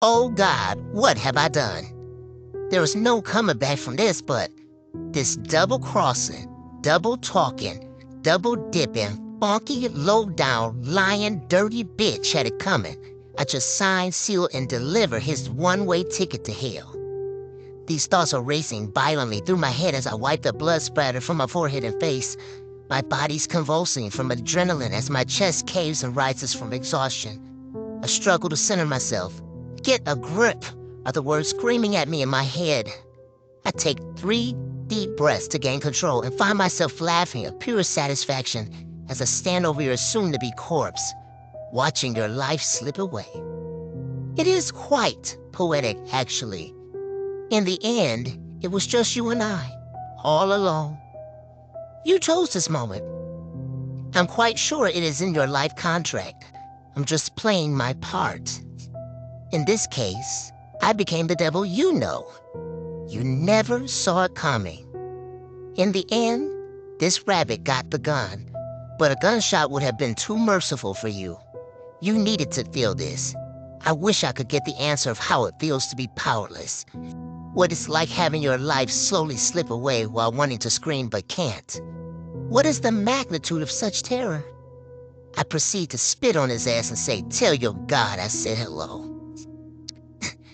Oh God, what have I done? There is no coming back from this, but this double-crossing, double-talking, double-dipping, funky, low-down, lying, dirty bitch had it coming. I just sign, seal, and deliver his one-way ticket to hell. These thoughts are racing violently through my head as I wipe the blood splatter from my forehead and face. My body's convulsing from adrenaline as my chest caves and rises from exhaustion. I struggle to center myself. Get a grip are the words screaming at me in my head. I take 3 deep breaths to gain control and find myself laughing of pure satisfaction as I stand over your soon-to-be corpse, watching your life slip away. It is quite poetic, actually. In the end, it was just you and I, all alone. You chose this moment. I'm quite sure it is in your life contract. I'm just playing my part. In this case, I became the devil you know. You never saw it coming. In the end, this rabbit got the gun, but a gunshot would have been too merciful for you. You needed to feel this. I wish I could get the answer of how it feels to be powerless. What it's like having your life slowly slip away while wanting to scream but can't. What is the magnitude of such terror? I proceed to spit on his ass and say, "Tell your God I said hello."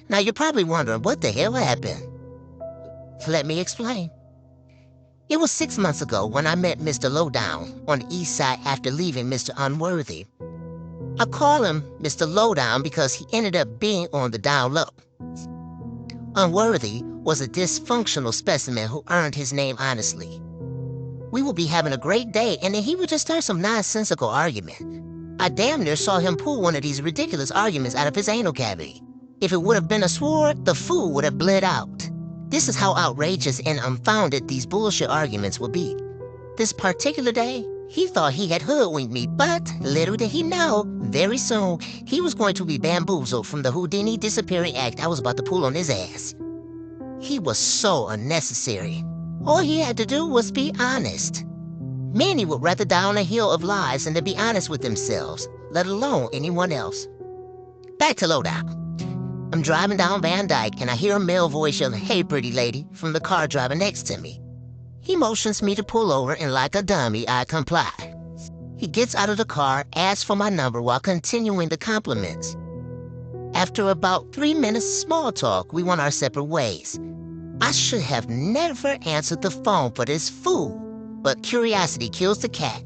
Now you're probably wondering what the hell happened. Let me explain. It was 6 months ago when I met Mr. Lowdown on the east side after leaving Mr. Unworthy. I call him Mr. Lowdown because he ended up being on the down low. Unworthy was a dysfunctional specimen who earned his name honestly. We would be having a great day, and then he would just start some nonsensical argument. I damn near saw him pull one of these ridiculous arguments out of his anal cavity. If it would have been a sword, the fool would have bled out. This is how outrageous and unfounded these bullshit arguments would be. This particular day, he thought he had hoodwinked me, but little did he know, very soon, he was going to be bamboozled from the Houdini disappearing act I was about to pull on his ass. He was so unnecessary. All he had to do was be honest. Many would rather die on a hill of lies than to be honest with themselves, let alone anyone else. Back to Lowdown. I'm driving down Van Dyke and I hear a male voice yelling, "Hey, pretty lady," from the car driver next to me. He motions me to pull over and like a dummy, I comply. He gets out of the car, asks for my number while continuing the compliments. After about 3 minutes small talk, we went our separate ways. I should have never answered the phone for this fool, but curiosity kills the cat.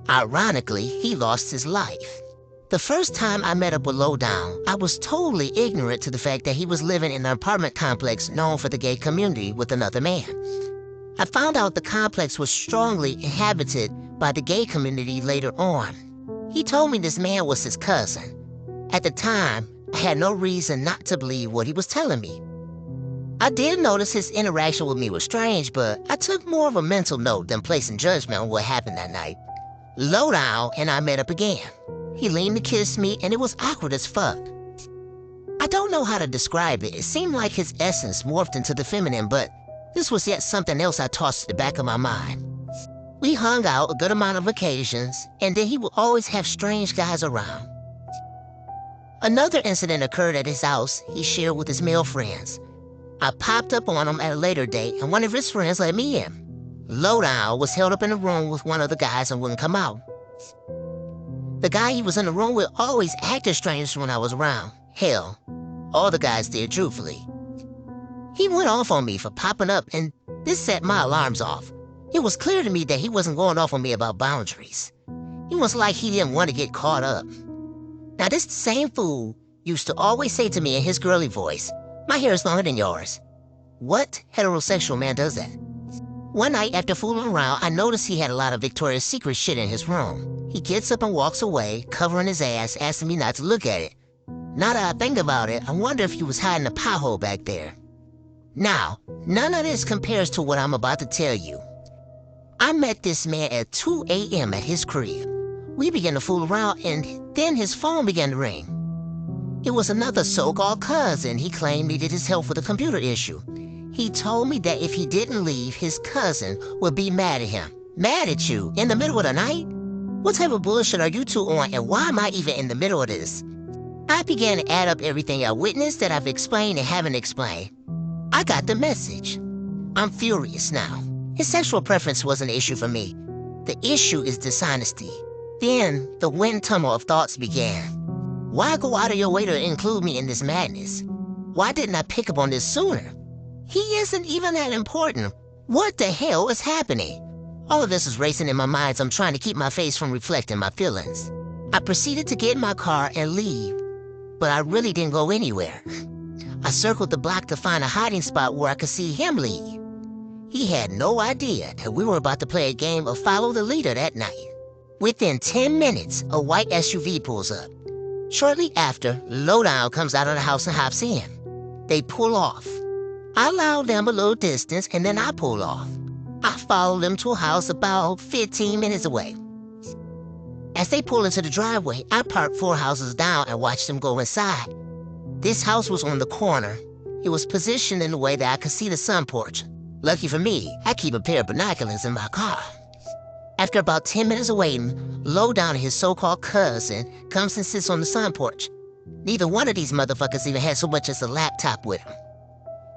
Ironically, he lost his life. The first time I met up with Lowdown, I was totally ignorant to the fact that he was living in an apartment complex known for the gay community with another man. I found out the complex was strongly inhabited by the gay community later on. He told me this man was his cousin. At the time, I had no reason not to believe what he was telling me. I did notice his interaction with me was strange, but I took more of a mental note than placing judgment on what happened that night. Lowdown and I met up again. He leaned to kiss me, and it was awkward as fuck. I don't know how to describe it. It seemed like his essence morphed into the feminine, but this was yet something else I tossed to the back of my mind. We hung out a good amount of occasions, and then he would always have strange guys around. Another incident occurred at his house he shared with his male friends. I popped up on him at a later date, and one of his friends let me in. Lowdown was held up in a room with one of the guys and wouldn't come out. The guy he was in the room with always acted strange when I was around. Hell, all the guys did, truthfully. He went off on me for popping up, and this set my alarms off. It was clear to me that he wasn't going off on me about boundaries. It was like he didn't want to get caught up. Now, this same fool used to always say to me in his girly voice, "My hair is longer than yours." What heterosexual man does that? One night after fooling around, I noticed he had a lot of Victoria's Secret shit in his room. He gets up and walks away, covering his ass, asking me not to look at it. Now that I think about it, I wonder if he was hiding a pothole back there. Now, none of this compares to what I'm about to tell you. I met this man at 2 a.m. at his crib. We began to fool around, and then his phone began to ring. It was another so-called cousin he claimed needed his help with a computer issue. He told me that if he didn't leave, his cousin would be mad at him. Mad at you? In the middle of the night? What type of bullshit are you two on, and why am I even in the middle of this? I began to add up everything I witnessed that I've explained and haven't explained. I got the message. I'm furious now. His sexual preference was an issue for me. The issue is dishonesty. Then the wind tunnel of thoughts began. Why go out of your way to include me in this madness? Why didn't I pick up on this sooner? He isn't even that important. What the hell is happening? All of this is racing in my mind as I'm trying to keep my face from reflecting my feelings. I proceeded to get in my car and leave, but I really didn't go anywhere. I circled the block to find a hiding spot where I could see him leave. He had no idea that we were about to play a game of follow the leader that night. Within 10 minutes, a white SUV pulls up. Shortly after, Lowdown comes out of the house and hops in. They pull off. I allow them a little distance and then I pull off. I follow them to a house about 15 minutes away. As they pull into the driveway, I park 4 houses down and watch them go inside. This house was on the corner. It was positioned in a way that I could see the sun porch. Lucky for me, I keep a pair of binoculars in my car. After about 10 minutes of waiting, Lowdown and his so-called cousin comes and sits on the sun porch. Neither one of these motherfuckers even had so much as a laptop with them.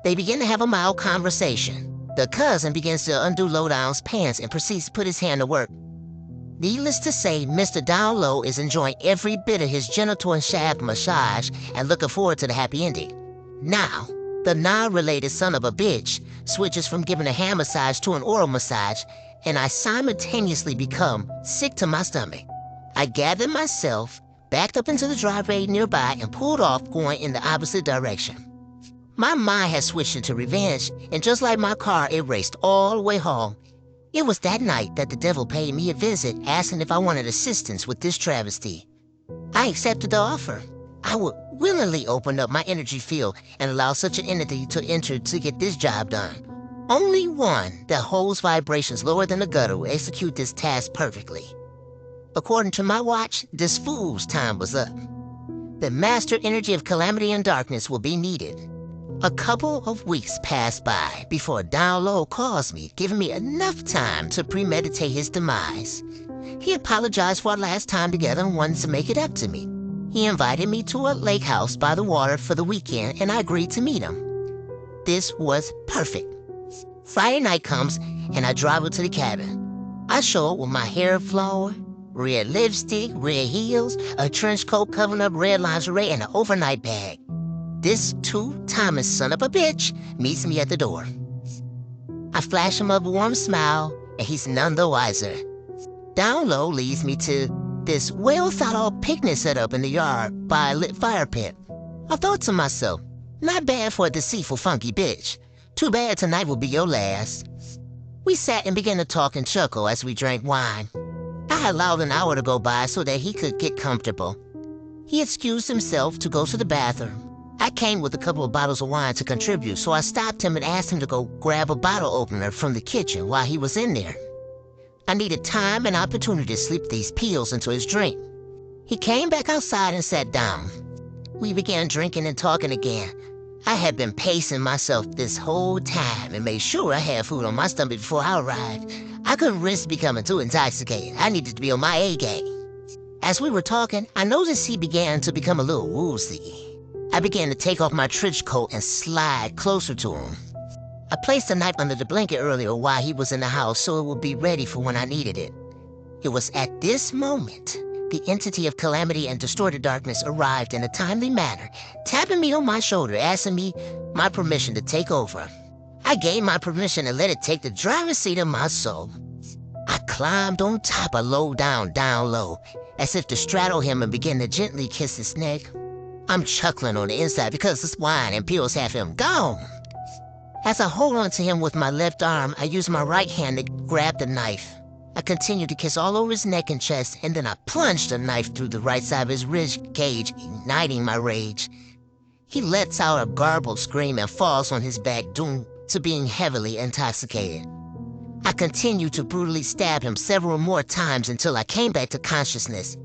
They begin to have a mild conversation. The cousin begins to undo Lowdown's pants and proceeds to put his hand to work. Needless to say, Mr. Down Low is enjoying every bit of his genital and shaft massage and looking forward to the happy ending. Now, the non-related son of a bitch switches from giving a hand massage to an oral massage, and I simultaneously become sick to my stomach. I gathered myself, backed up into the driveway nearby, and pulled off going in the opposite direction. My mind had switched into revenge, and just like my car, it raced all the way home. It was that night that the devil paid me a visit, asking if I wanted assistance with this travesty. I accepted the offer. I would willingly open up my energy field and allow such an entity to enter to get this job done. Only one that holds vibrations lower than the gutter will execute this task perfectly. According to my watch, this fool's time was up. The master energy of calamity and darkness will be needed. A couple of weeks passed by before Down Low calls me, giving me enough time to premeditate his demise. He apologized for our last time together and wanted to make it up to me. He invited me to a lake house by the water for the weekend, and I agreed to meet him. This was perfect. Friday night comes, and I drive up to the cabin. I show up with my hair flowing, red lipstick, red heels, a trench coat covering up red lingerie, and an overnight bag. This two-timing son of a bitch meets me at the door. I flash him a warm smile, and he's none the wiser. Down Low leads me to this well-thought-out picnic set up in the yard by a lit fire pit. I thought to myself, not bad for a deceitful, funky bitch. Too bad tonight will be your last. We sat and began to talk and chuckle as we drank wine. I allowed an hour to go by so that he could get comfortable. He excused himself to go to the bathroom. I came with a couple of bottles of wine to contribute, so I stopped him and asked him to go grab a bottle opener from the kitchen while he was in there. I needed time and opportunity to slip these pills into his drink. He came back outside and sat down. We began drinking and talking again. I had been pacing myself this whole time and made sure I had food on my stomach before I arrived. I couldn't risk becoming too intoxicated. I needed to be on my A game. As we were talking, I noticed he began to become a little woozy. I began to take off my trench coat and slide closer to him. I placed the knife under the blanket earlier while he was in the house so it would be ready for when I needed it. It was at this moment the entity of calamity and distorted darkness arrived in a timely manner, tapping me on my shoulder, asking me my permission to take over. I gave my permission and let it take the driver's seat of my soul. I climbed on top of Lowdown, Down Low, as if to straddle him and begin to gently kiss his neck. I'm chuckling on the inside because this wine and pills have him gone. As I hold on to him with my left arm, I use my right hand to grab the knife. I continued to kiss all over his neck and chest, and then I plunged the knife through the right side of his rib cage, igniting my rage. He lets out a garbled scream and falls on his back, doomed to being heavily intoxicated. I continued to brutally stab him several more times until I came back to consciousness.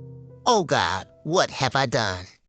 Oh God, what have I done?